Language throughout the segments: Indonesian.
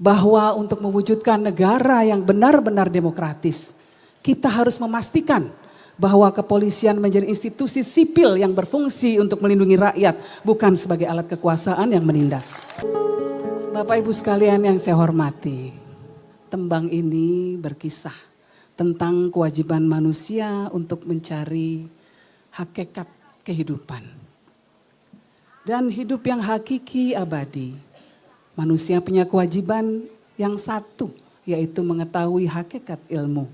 bahwa untuk mewujudkan negara yang benar-benar demokratis, kita harus memastikan bahwa kepolisian menjadi institusi sipil yang berfungsi untuk melindungi rakyat, bukan sebagai alat kekuasaan yang menindas. Bapak Ibu sekalian yang saya hormati, tembang ini berkisah tentang kewajiban manusia untuk mencari hakikat kehidupan. Dan hidup yang hakiki abadi, manusia punya kewajiban yang satu, yaitu mengetahui hakikat ilmu.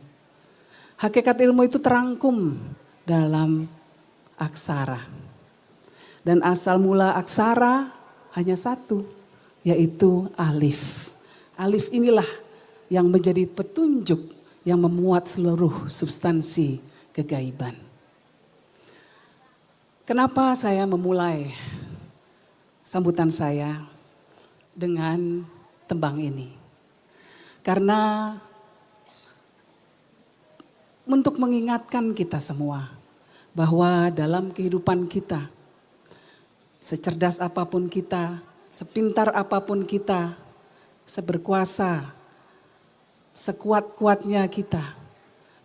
Hakikat ilmu itu terangkum dalam aksara. Dan asal mula aksara hanya satu, yaitu alif. Alif inilah yang menjadi petunjuk yang memuat seluruh substansi kegaiban. Kenapa saya memulai sambutan saya dengan tembang ini? Karena untuk mengingatkan kita semua bahwa dalam kehidupan kita, secerdas apapun kita, sepintar apapun kita, seberkuasa, sekuat-kuatnya kita,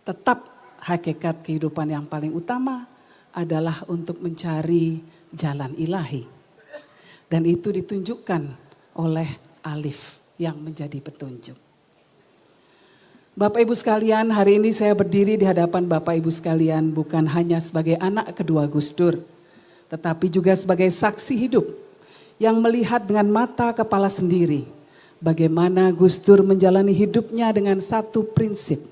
tetap hakikat kehidupan yang paling utama adalah untuk mencari jalan ilahi. Dan itu ditunjukkan oleh alif yang menjadi petunjuk. Bapak Ibu sekalian, hari ini saya berdiri di hadapan Bapak Ibu sekalian bukan hanya sebagai anak kedua Gus Dur, tetapi juga sebagai saksi hidup yang melihat dengan mata kepala sendiri bagaimana Gus Dur menjalani hidupnya dengan satu prinsip,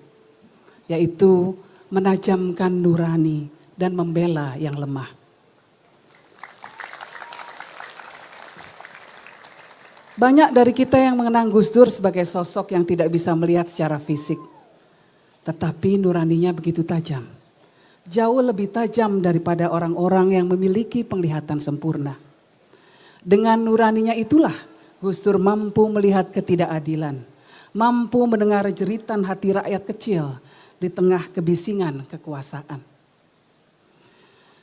yaitu menajamkan nurani dan membela yang lemah. Banyak dari kita yang mengenang Gus Dur sebagai sosok yang tidak bisa melihat secara fisik. Tetapi nuraninya begitu tajam. Jauh lebih tajam daripada orang-orang yang memiliki penglihatan sempurna. Dengan nuraninya itulah Gus Dur mampu melihat ketidakadilan. Mampu mendengar jeritan hati rakyat kecil di tengah kebisingan kekuasaan.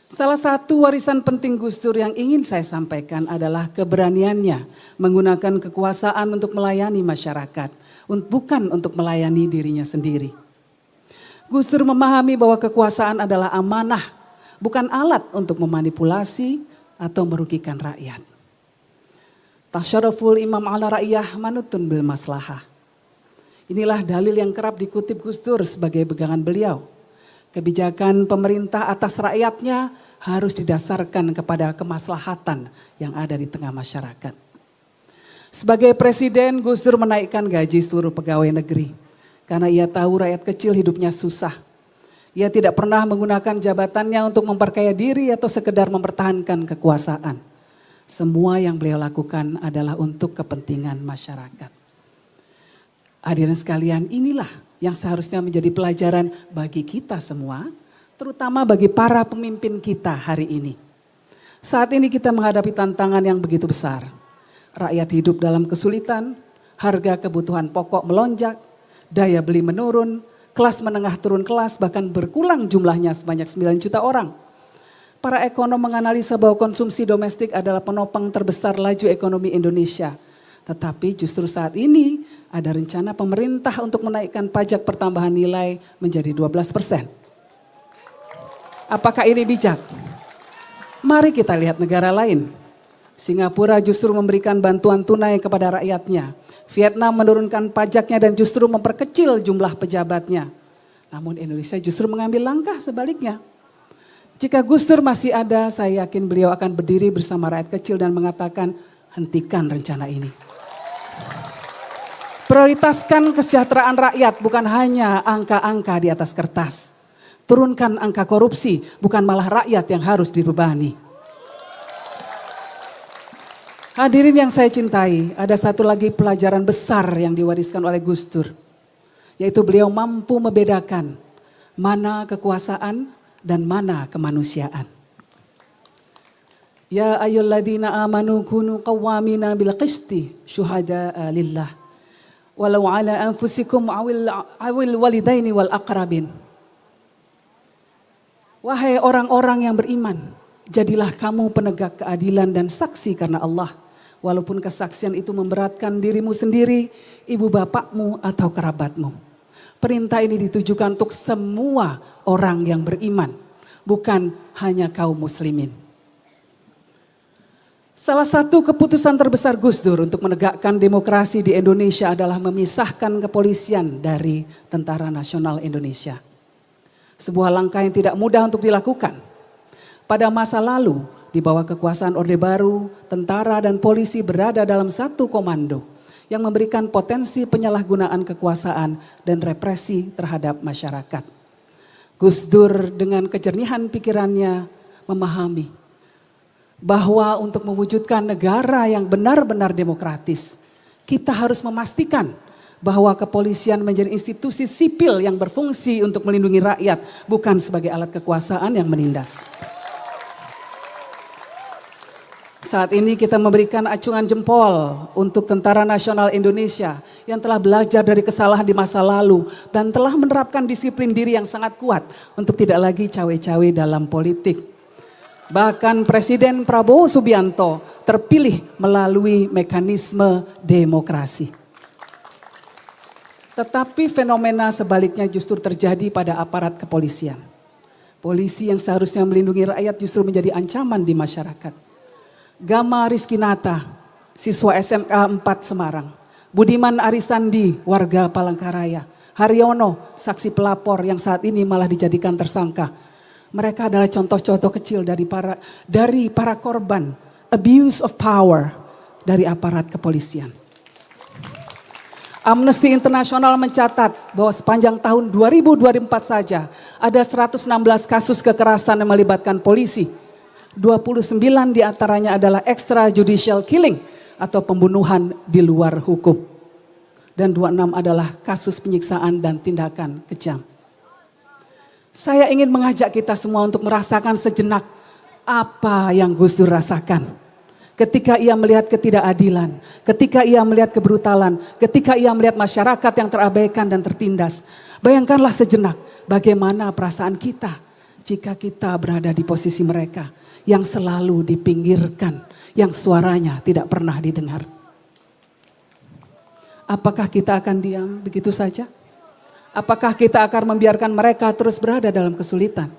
Salah satu warisan penting Gus Dur yang ingin saya sampaikan adalah keberaniannya menggunakan kekuasaan untuk melayani masyarakat, bukan untuk melayani dirinya sendiri. Gus Dur memahami bahwa kekuasaan adalah amanah, bukan alat untuk memanipulasi atau merugikan rakyat. Tasyaruful imam ala ra'iyah manutun bil maslahah. Inilah dalil yang kerap dikutip Gus Dur sebagai pegangan beliau. Kebijakan pemerintah atas rakyatnya harus didasarkan kepada kemaslahatan yang ada di tengah masyarakat. Sebagai presiden, Gus Dur menaikkan gaji seluruh pegawai negeri. Karena ia tahu rakyat kecil hidupnya susah. Ia tidak pernah menggunakan jabatannya untuk memperkaya diri atau sekedar mempertahankan kekuasaan. Semua yang beliau lakukan adalah untuk kepentingan masyarakat. Hadirin sekalian, inilah yang seharusnya menjadi pelajaran bagi kita semua, terutama bagi para pemimpin kita hari ini. Saat ini kita menghadapi tantangan yang begitu besar. Rakyat hidup dalam kesulitan, harga kebutuhan pokok melonjak, daya beli menurun, kelas menengah turun kelas, bahkan berkurang jumlahnya sebanyak 9 juta orang. Para ekonom menganalisa bahwa konsumsi domestik adalah penopang terbesar laju ekonomi Indonesia. Tetapi justru saat ini ada rencana pemerintah untuk menaikkan pajak pertambahan nilai menjadi 12%. Apakah ini bijak? Mari kita lihat negara lain. Singapura justru memberikan bantuan tunai kepada rakyatnya. Vietnam menurunkan pajaknya dan justru memperkecil jumlah pejabatnya. Namun Indonesia justru mengambil langkah sebaliknya. Jika Gus Dur masih ada, saya yakin beliau akan berdiri bersama rakyat kecil dan mengatakan, hentikan rencana ini. Prioritaskan kesejahteraan rakyat, bukan hanya angka-angka di atas kertas. Turunkan angka korupsi, bukan malah rakyat yang harus dibebani. Hadirin yang saya cintai, ada satu lagi pelajaran besar yang diwariskan oleh Gus Dur. Yaitu beliau mampu membedakan mana kekuasaan dan mana kemanusiaan. Ya ayyuhalladzina amanu kunu qawwamina bil qisti syuhada'a lillah. Walau ala anfusikum awil walidaini wal aqrabin. Wahai orang-orang yang beriman, jadilah kamu penegak keadilan dan saksi karena Allah. Walaupun kesaksian itu memberatkan dirimu sendiri, ibu bapakmu atau kerabatmu. Perintah ini ditujukan untuk semua orang yang beriman, bukan hanya kaum muslimin. Salah satu keputusan terbesar Gus Dur untuk menegakkan demokrasi di Indonesia adalah memisahkan kepolisian dari Tentara Nasional Indonesia. Sebuah langkah yang tidak mudah untuk dilakukan. Pada masa lalu, di bawah kekuasaan Orde Baru, tentara dan polisi berada dalam satu komando yang memberikan potensi penyalahgunaan kekuasaan dan represi terhadap masyarakat. Gus Dur dengan kejernihan pikirannya memahami bahwa untuk mewujudkan negara yang benar-benar demokratis, kita harus memastikan bahwa kepolisian menjadi institusi sipil yang berfungsi untuk melindungi rakyat, bukan sebagai alat kekuasaan yang menindas. Saat ini kita memberikan acungan jempol untuk Tentara Nasional Indonesia yang telah belajar dari kesalahan di masa lalu dan telah menerapkan disiplin diri yang sangat kuat untuk tidak lagi cawe-cawe dalam politik. Bahkan Presiden Prabowo Subianto terpilih melalui mekanisme demokrasi. Tetapi fenomena sebaliknya justru terjadi pada aparat kepolisian. Polisi yang seharusnya melindungi rakyat justru menjadi ancaman di masyarakat. Gama Rizkinata, siswa SMK 4 Semarang. Budiman Arisandi, warga Palangkaraya. Haryono, saksi pelapor yang saat ini malah dijadikan tersangka. Mereka adalah contoh-contoh kecil dari para korban abuse of power dari aparat kepolisian. Amnesty International mencatat bahwa sepanjang tahun 2024 saja ada 116 kasus kekerasan yang melibatkan polisi. 29 diantaranya adalah extrajudicial killing atau pembunuhan di luar hukum. Dan 26 adalah kasus penyiksaan dan tindakan kejam. Saya ingin mengajak kita semua untuk merasakan sejenak apa yang Gus Dur rasakan. Ketika ia melihat ketidakadilan, ketika ia melihat kebrutalan, ketika ia melihat masyarakat yang terabaikan dan tertindas. Bayangkanlah sejenak bagaimana perasaan kita jika kita berada di posisi mereka yang selalu dipinggirkan, yang suaranya tidak pernah didengar. Apakah kita akan diam begitu saja? Apakah kita akan membiarkan mereka terus berada dalam kesulitan?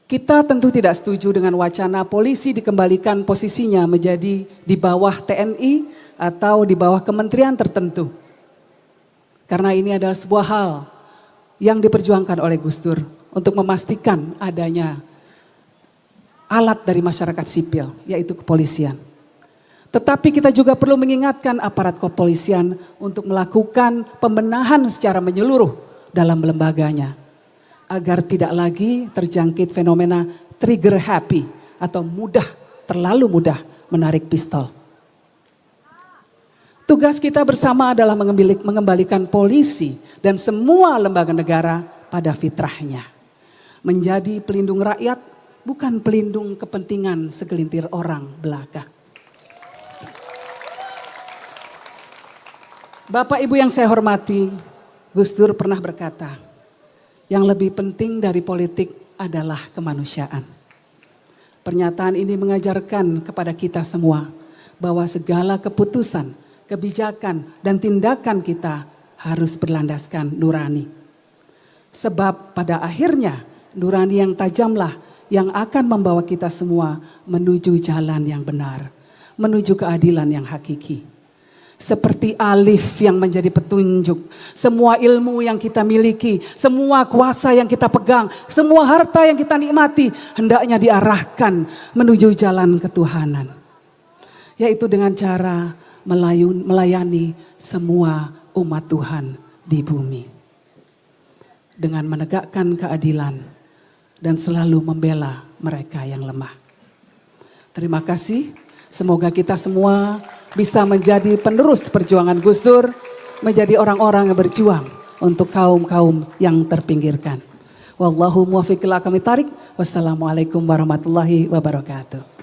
Kita tentu tidak setuju dengan wacana polisi dikembalikan posisinya menjadi di bawah TNI atau di bawah kementerian tertentu. Karena ini adalah sebuah hal yang diperjuangkan oleh Gus Dur untuk memastikan adanya alat dari masyarakat sipil, yaitu kepolisian. Tetapi kita juga perlu mengingatkan aparat kepolisian untuk melakukan pembenahan secara menyeluruh dalam lembaganya. Agar tidak lagi terjangkit fenomena trigger happy atau terlalu mudah menarik pistol. Tugas kita bersama adalah mengembalikan polisi dan semua lembaga negara pada fitrahnya. Menjadi pelindung rakyat, bukan pelindung kepentingan segelintir orang belaka. Bapak Ibu yang saya hormati, Gus Dur pernah berkata, yang lebih penting dari politik adalah kemanusiaan. Pernyataan ini mengajarkan kepada kita semua bahwa segala keputusan, kebijakan, dan tindakan kita harus berlandaskan nurani. Sebab pada akhirnya nurani yang tajamlah yang akan membawa kita semua menuju jalan yang benar, menuju keadilan yang hakiki. Seperti alif yang menjadi petunjuk, semua ilmu yang kita miliki, semua kuasa yang kita pegang, semua harta yang kita nikmati, hendaknya diarahkan menuju jalan ketuhanan. Yaitu dengan cara melayani semua umat Tuhan di bumi. Dengan menegakkan keadilan dan selalu membela mereka yang lemah. Terima kasih, semoga kita semua bisa menjadi penerus perjuangan Gus Dur, menjadi orang-orang yang berjuang untuk kaum-kaum yang terpinggirkan. Wallahul muwaffiq ila aqwamit thoriq. Wassalamualaikum warahmatullahi wabarakatuh.